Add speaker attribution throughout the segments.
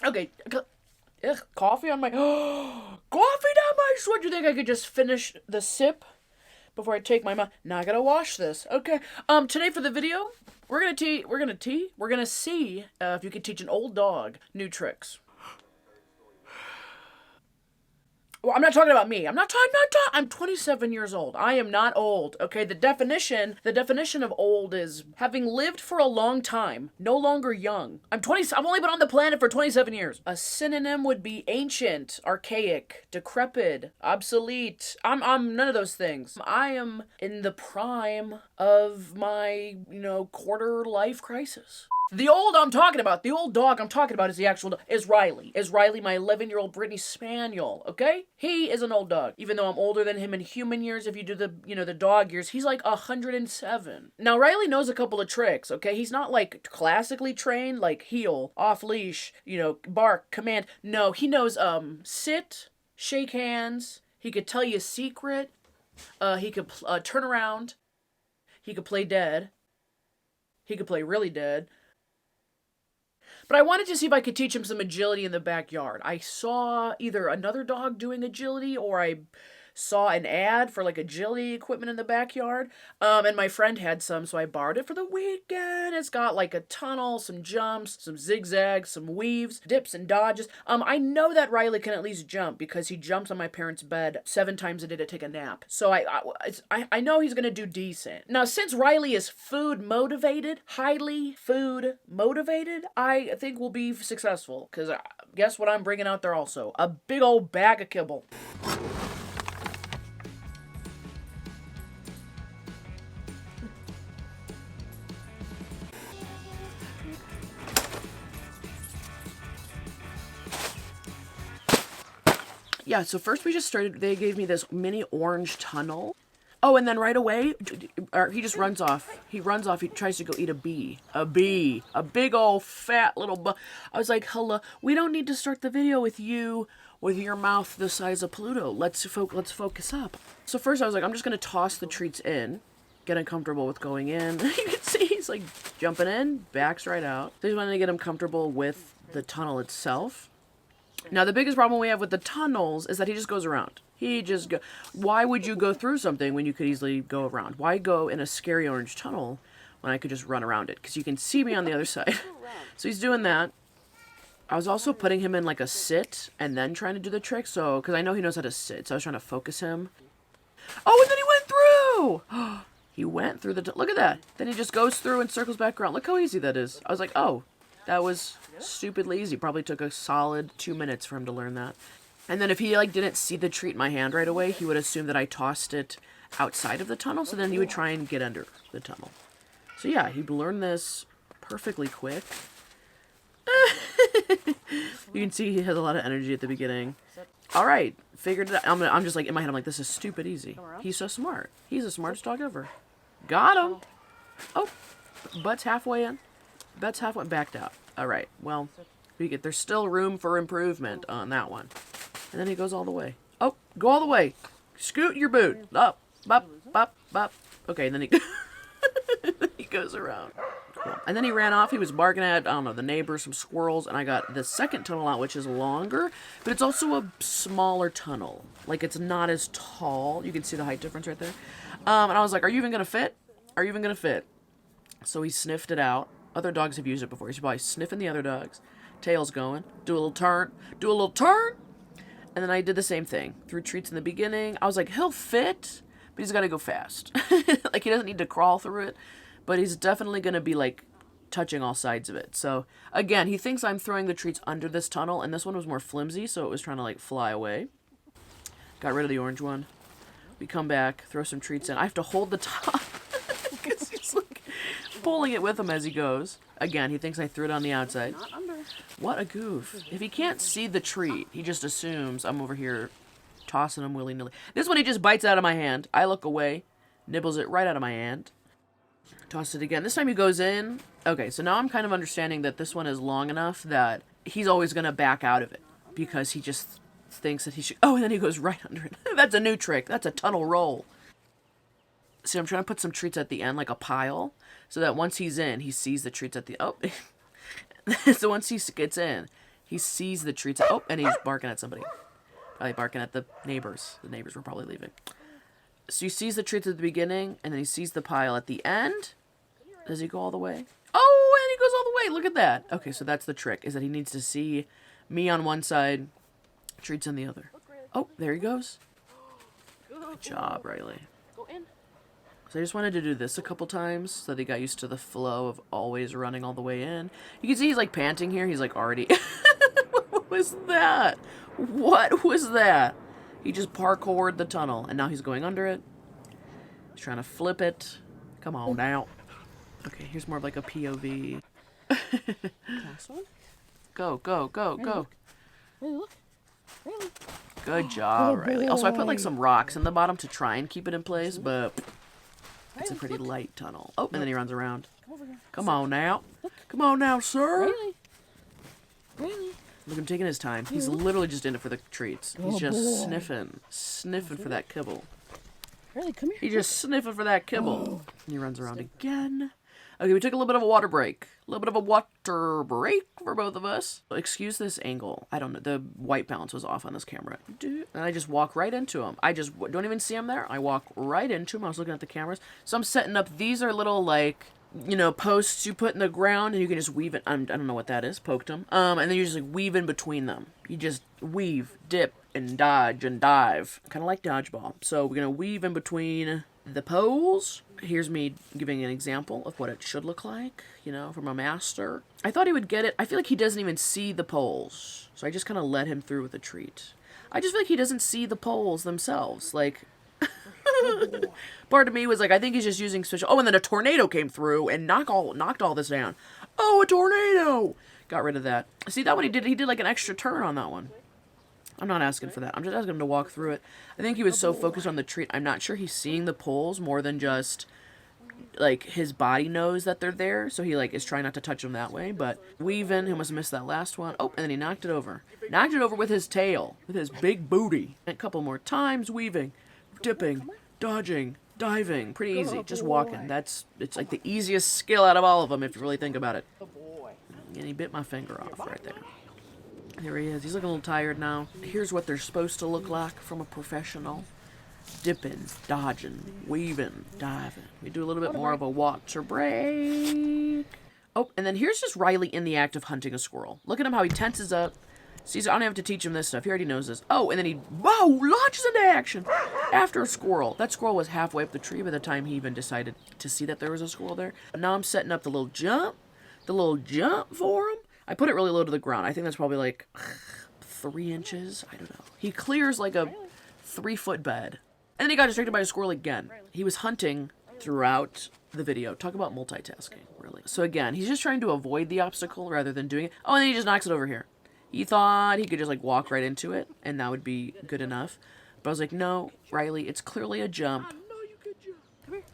Speaker 1: Okay. Ugh, coffee on my... coffee down my sword. Do you think I could just finish the sip before I take my mouth? Now I gotta wash this. Okay. Today for the video, we're gonna see if you can teach an old dog new tricks. Well, I'm not talking about me. I'm 27 years old. I am not old. Okay, the definition of old is having lived for a long time, no longer young. I've only been on the planet for 27 years. A synonym would be ancient, archaic, decrepit, obsolete. I'm none of those things. I am in the prime of my, quarter life crisis. The old dog I'm talking about is the actual dog, is Riley. Is Riley my 11-year-old Brittany Spaniel, okay? He is an old dog. Even though I'm older than him in human years, if you do the dog years, he's like 107. Now, Riley knows a couple of tricks, okay? He's not like classically trained, like heel, off leash, bark, command. No, he knows, sit, shake hands. He could tell you a secret. He could turn around. He could play dead. He could play really dead. But I wanted to see if I could teach him some agility in the backyard. I saw either another dog doing agility or I saw an ad for like agility equipment in the backyard. And my friend had some, so I borrowed it for the weekend. It's got like a tunnel, some jumps, some zigzags, some weaves, dips and dodges. I know that Riley can at least jump because he jumps on my parents' bed 7 times a day to take a nap. So I know he's gonna do decent. Now, since Riley is food motivated, highly food motivated, I think we'll be successful. Cause guess what I'm bringing out there also? A big old bag of kibble. Yeah, so first we just started, they gave me this mini orange tunnel. Oh, and then right away, he just runs off. He runs off, he tries to go eat a bee. A bee. A big old fat little bee. I was like, hello, we don't need to start the video with you with your mouth the size of Pluto. Let's focus up. So first I was like, I'm just going to toss the treats in. Get him comfortable with going in. You can see he's like jumping in, backs right out. So just wanted to get him comfortable with the tunnel itself. Now, the biggest problem we have with the tunnels is that he just goes around. Why would you go through something when you could easily go around? Why go in a scary orange tunnel when I could just run around it? Because you can see me on the other side. So he's doing that. I was also putting him in like a sit and then trying to do the trick. So, because I know he knows how to sit. So I was trying to focus him. Oh, and then he went through! He went through look at that. Then he just goes through and circles back around. Look how easy that is. I was like, oh. That was stupidly easy. Probably took a solid 2 minutes for him to learn that. And then if he didn't see the treat in my hand right away, he would assume that I tossed it outside of the tunnel. So then he would try and get under the tunnel. So yeah, he learned this perfectly quick. You can see he has a lot of energy at the beginning. All right, figured it out. I'm just like in my head. I'm like, this is stupid easy. He's so smart. He's the smartest dog ever. Got him. Oh, butt's halfway in. Bet's halfway backed out. All right. Well, there's still room for improvement on that one. And then he goes all the way. Oh, go all the way. Scoot your boot. Up, up, up, up. Okay, and then he goes around. Cool. And then he ran off. He was barking at, I don't know, the neighbors, some squirrels, and I got the second tunnel out, which is longer, but it's also a smaller tunnel. Like, it's not as tall. You can see the height difference right there. And I was like, are you even going to fit? Are you even going to fit? So he sniffed it out. Other dogs have used it before. He's probably sniffing the other dogs. Tail's going. Do a little turn. Do a little turn. And then I did the same thing. Threw treats in the beginning. I was like, he'll fit, but he's got to go fast. Like, he doesn't need to crawl through it, but he's definitely going to be, like, touching all sides of it. So, again, he thinks I'm throwing the treats under this tunnel, and this one was more flimsy, so it was trying to, like, fly away. Got rid of the orange one. We come back, throw some treats in. I have to hold the top because he's, like, pulling it with him as he goes. Again, he thinks I threw it on the outside.
Speaker 2: Not under.
Speaker 1: What a goof. If he can't see the treat, he just assumes I'm over here tossing him willy-nilly. This one he just bites out of my hand. I look away, nibbles it right out of my hand. Toss it again. This time he goes in. Okay, so now I'm kind of understanding that this one is long enough that he's always going to back out of it because he just thinks that he should. Oh, and then he goes right under it. That's a new trick. That's a tunnel roll. See, I'm trying to put some treats at the end, like a pile, so that once he's in, he sees the treats at the... Oh. So once he gets in, He sees the treats. Oh, and he's barking at somebody. Probably barking at the neighbors. The neighbors were probably leaving. So he sees the treats at the beginning, and then he sees the pile at the end. Does he go all the way? Oh, and he goes all the way. Look at that. Okay, so that's the trick, is that he needs to see me on one side, treats on the other. Oh, there he goes. Good job, Riley. So I just wanted to do this a couple times so that he got used to the flow of always running all the way in. You can see he's like panting here. He's like already... What was that? What was that? He just parkoured the tunnel, and now he's going under it. He's trying to flip it. Come on now. Okay, here's more of like a POV. Go, go, go, go.
Speaker 2: Riley, look. Riley.
Speaker 1: Good job, Riley. Also, I put like some rocks in the bottom to try and keep it in place, but it's a pretty light tunnel. Oh, and then he runs around. Come on now. Come on now, sir.
Speaker 2: Riley. Riley.
Speaker 1: Look, I'm taking his time. He's literally just in it for the treats. He's just sniffing for that kibble.
Speaker 2: Riley, come here.
Speaker 1: He's just sniffing for that kibble. And he runs around again. Okay, we took a little bit of a water break. A little bit of a water break for both of us. Excuse this angle. I don't know. The white balance was off on this camera. And I just walk right into him. I just don't even see him there. I walk right into him. I was looking at the cameras. So I'm setting up. These are little, like, you know, posts you put in the ground, and you can just weave it. I don't know what that is. Poked them. And then you just, like, weave in between them. You just weave, dip, and dodge, and dive. Kind of like dodgeball. So we're going to weave in between the poles. Here's me giving an example of what it should look like, you know, from a master. I thought he would get it. I feel like he doesn't even see the poles. So I just kind of let him through with a treat. I just feel like he doesn't see the poles themselves. Like, part of me was like, I think he's just using special... Oh, and then a tornado came through and knocked all this down. Oh, a tornado! Got rid of that. See, that one he did like an extra turn on that one. I'm not asking for that. I'm just asking him to walk through it. I think he was so focused on the treat. I'm not sure he's seeing the poles more than just, like, his body knows that they're there. So he, like, is trying not to touch them that way. But weaving, he must have missed that last one. Oh, and then he knocked it over. Knocked it over with his tail. With his big booty. And a couple more times weaving, dipping, dodging, diving. Pretty easy. Just walking. It's like the easiest skill out of all of them if you really think about it. And he bit my finger off right there. Here he is. He's looking a little tired now. Here's what they're supposed to look like from a professional. Dipping, dodging, weaving, diving. We do a little bit more of a water break. Oh, and then here's just Riley in the act of hunting a squirrel. Look at him how he tenses up. Sees, I don't have to teach him this stuff. He already knows this. Oh, and then he, whoa, launches into action after a squirrel. That squirrel was halfway up the tree by the time he even decided to see that there was a squirrel there. But now I'm setting up the little jump for him. I put it really low to the ground. I think that's probably like 3 inches. I don't know. He clears like a 3-foot bed. And then he got distracted by a squirrel again. He was hunting throughout the video. Talk about multitasking, really. So again, he's just trying to avoid the obstacle rather than doing it. Oh, and then he just knocks it over here. He thought he could just like walk right into it and that would be good enough. But I was like, no, Riley, it's clearly a jump.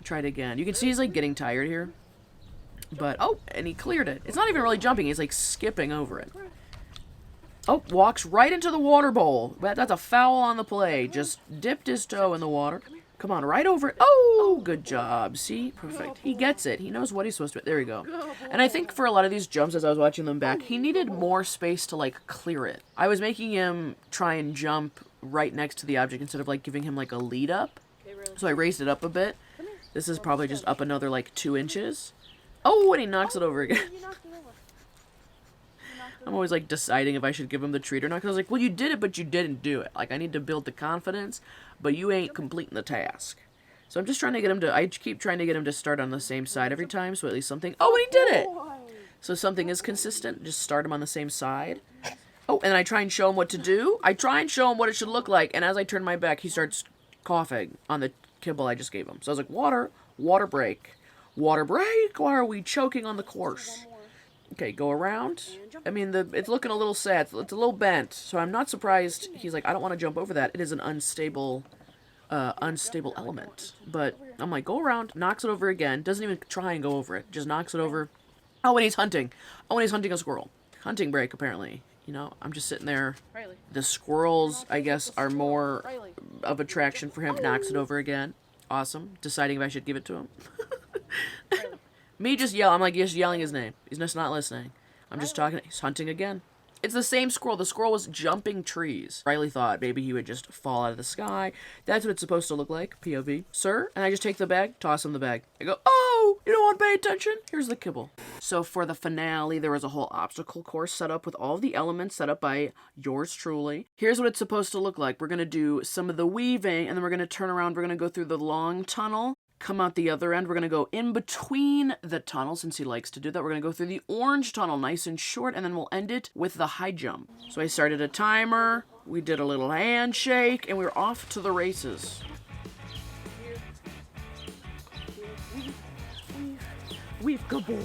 Speaker 1: Try it again. You can see he's like getting tired here. But, oh, and he cleared it. It's not even really jumping. He's, like, skipping over it. Oh, walks right into the water bowl. That's a foul on the play. Just dipped his toe in the water. Come on, right over it. Oh, good job. See? Perfect. He gets it. He knows what he's supposed to do. There we go. And I think for a lot of these jumps, as I was watching them back, he needed more space to, like, clear it. I was making him try and jump right next to the object instead of, like, giving him, like, a lead up. So I raised it up a bit. This is probably just up another, like, 2 inches. Oh, and he knocks it over again. I'm always, like, deciding if I should give him the treat or not. Because I was like, well, you did it, but you didn't do it. Like, I need to build the confidence, but you ain't completing the task. So I'm just trying to get him to... I keep trying to get him to start on the same side every time, so at least something... Oh, and he did it! So something is consistent. Just start him on the same side. Oh, and then I try and show him what to do. I try and show him what it should look like, and as I turn my back, he starts coughing on the kibble I just gave him. So I was like, water break. Water break? Why are we choking on the course? Okay, go around. I mean, it's looking a little sad. It's a little bent. So I'm not surprised. He's like, I don't want to jump over that. It is an unstable element. But I'm like, go around. Knocks it over again. Doesn't even try and go over it. Just knocks it over. Oh, and he's hunting. Oh, and he's hunting a squirrel. Hunting break, apparently. You know, I'm just sitting there. The squirrels, I guess, are more of attraction for him. Knocks it over again. Awesome. Deciding if I should give it to him. Me just yell. I'm like just yelling his name. He's just not listening. I'm just talking. He's hunting again. It's the same squirrel. The squirrel was jumping trees. Riley thought maybe he would just fall out of the sky. That's what it's supposed to look like, POV. Sir? And I just take the bag, toss him the bag. I go, oh, you don't want to pay attention? Here's the kibble. So for the finale, there was a whole obstacle course set up with all the elements set up by yours truly. Here's what it's supposed to look like. We're going to do some of the weaving, and then we're going to turn around. We're going to go through the long tunnel, come out the other end. We're going to go in between the tunnel, since he likes to do that. We're going to go through the orange tunnel, nice and short, and then we'll end it with the high jump. So I started a timer, we did a little handshake, and we were off to the races. We've good boy.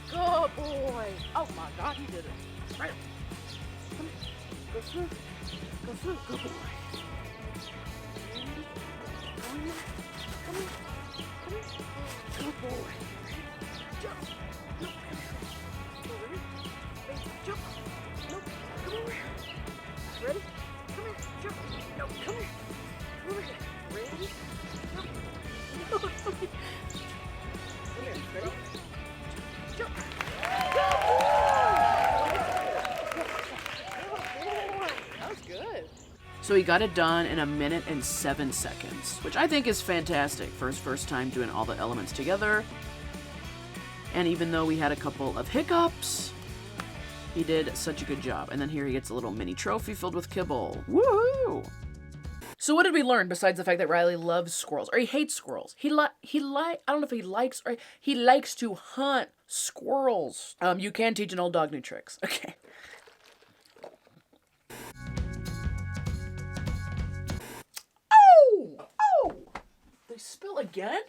Speaker 1: Good boy. Oh my God, he did it. Right. Come here. Go through. Go through. Good boy. Come here. Come here. Come here. Good boy. Jump. No, come here. Over here. Hey, jump. No, come over here. Ready? Come here. Jump. No, come here. Come over here. Ready? Jump. No, come here. Come here. Ready? Jump. That was good. So he got it done in 1 minute and 7 seconds, which I think is fantastic for his first time doing all the elements together. And even though we had a couple of hiccups, he did such a good job. And then here he gets a little mini trophy filled with kibble. Woohoo! So what did we learn besides the fact that Riley loves squirrels, or he hates squirrels? I don't know if he likes, or he likes to hunt squirrels. You can teach an old dog new tricks. Okay. Oh! Oh! They spill again?